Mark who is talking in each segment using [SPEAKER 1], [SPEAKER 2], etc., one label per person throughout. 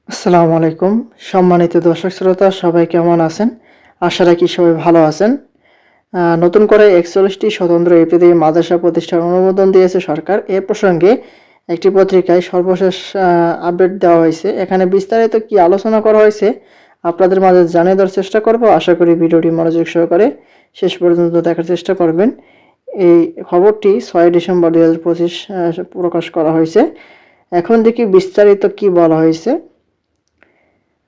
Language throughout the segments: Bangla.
[SPEAKER 1] আসসালামু আলাইকুম। সম্মানিত দর্শক শ্রোতা সবাই কেমন আছেন? আশা রাখি সবাই ভালো আছেন। নতুন করে ৪১টি স্বতন্ত্র ইবতেদায়ী মাদ্রাসা প্রতিষ্ঠার অনুমোদন দিয়েছে সরকার। এ প্রসঙ্গে একটি পত্রিকায় সর্বশেষ আপডেট দেওয়া হয়েছে। এখানে বিস্তারিত কি আলোচনা করা হয়েছে আপনাদের মাঝে জানিয়ে দেওয়ার চেষ্টা করব। আশা করি ভিডিওটি মনোযোগ সহকারে শেষ পর্যন্ত দেখার চেষ্টা করবেন। এই খবরটি ৬ ডিসেম্বর ২০২৫ প্রকাশ করা হয়েছে। এখন দেখি বিস্তারিত কি বলা হয়েছে।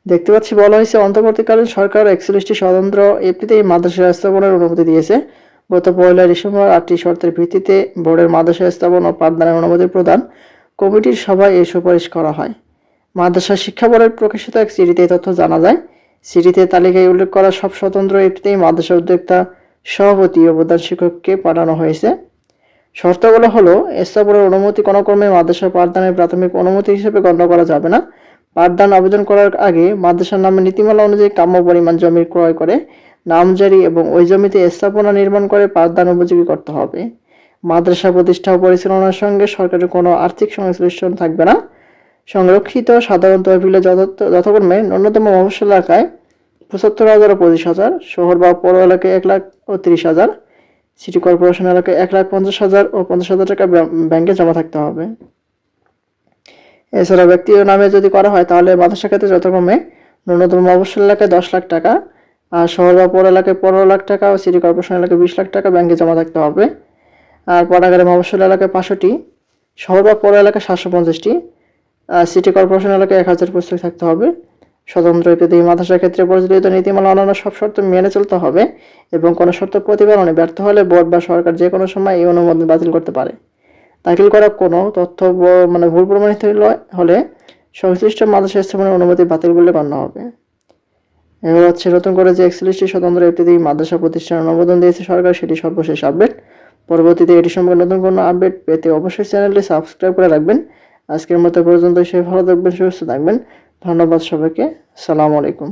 [SPEAKER 1] দেখতে পাচ্ছি বলা হয়েছে অন্তর্বর্তীকালীন সরকার ৪১টি স্বতন্ত্র ইবতেদায়ী মাদ্রাসা স্থাপনের অনুমতি দিয়েছে। গত ১ ডিসেম্বর ৮টি শর্তের ভিত্তিতে বোর্ডের মাদ্রাসা স্থাপন ও পাঠদানের অনুমতি প্রদান কমিটির সভায় এই সুপারিশ করা হয়। মাদ্রাসা শিক্ষা বোর্ডের প্রকাশিত এক চিঠিতে এই তথ্য জানা যায়। চিঠিতে তালিকায় উল্লেখ করা সব স্বতন্ত্র ইবতেদায়ী মাদ্রাসা উদ্যোক্তা, সভাপতি ও প্রধান শিক্ষককে পাঠানো হয়েছে। শর্তগুলো হলো, স্থাপনের অনুমতি কোনো ক্রমে মাদ্রাসা পাঠদানের প্রাথমিক অনুমতি হিসেবে গণ্য করা যাবে না। পাঠদান আবেদন করার আগে মাদ্রাসার নামে নীতিমালা অনুযায়ী কাম্য পরিমাণ জমি ক্রয় করে নামজারি এবং ওই জমিতে স্থাপনা নির্মাণ করে পাঠদান উপযোগী করতে হবে। মাদ্রাসা প্রতিষ্ঠা ও পরিচালনার সঙ্গে সরকারের কোনো আর্থিক সংশ্লিষ্ট থাকবে না। সংরক্ষিত সাধারণ তহবিলে যথাক্রমে ন্যূনতম মফস্বল এলাকায় ৭৫,০০০ ও ২৫,০০০, শহর বা পৌর এলাকায় ১,০০,০০০ ও ৩০,০০০, সিটি কর্পোরেশন এলাকায় ১,৫০,০০০ ও ৫০,০০০ টাকা ব্যাংকে জমা থাকতে হবে। এছাড়া ব্যক্তির নামে যদি করা হয় তাহলে মাদ্রাসা ক্ষেত্রে যথাক্রমে ন্যূনতম মফস্বল এলাকায় ১০ লাখ টাকা, আর শহর বা পৌর এলাকায় ১৫ লাখ টাকা ও সিটি কর্পোরেশন এলাকায় ২০ লাখ টাকা ব্যাংকে জমা থাকতে হবে। আর পাঠাগারে মফস্বল এলাকায় ৫০০টি, শহর বা পৌর এলাকায় ৭৫০টি, সিটি কর্পোরেশন এলাকায় ১,০০০ পুস্তক থাকতে হবে। স্বতন্ত্র ইবতেদায়ী মাদ্রাসার ক্ষেত্রে প্রচলিত নীতিমালা অন্যান্য সব শর্ত মেনে চলতে হবে এবং কোনো শর্ত প্রতিপালনে ব্যর্থ হলে বোর্ড বা সরকার যে কোনো সময় এই অনুমোদন বাতিল করতে পারে। দাখিল করা কোনো তথ্য ভুল প্রমাণিত হলে সংশ্লিষ্ট মাদ্রাসা স্থাপনের অনুমতি বাতিল বলে গণ্য হবে। এবার হচ্ছে নতুন করে যে ৪১টি স্বতন্ত্র ইবতেদায়ী মাদ্রাসা প্রতিষ্ঠানের অনুমোদন দিয়েছে সরকার, সেটি সর্বশেষ আপডেট। পরবর্তীতে এটি সম্পর্কে নতুন কোনো আপডেট পেতে অবশ্যই চ্যানেলটি সাবস্ক্রাইব করে রাখবেন। আজকের মতো পর্যন্ত সবাই ভালো থাকবেন, সুস্থ থাকবেন। ধন্যবাদ সবাইকে। আসসালামু আলাইকুম।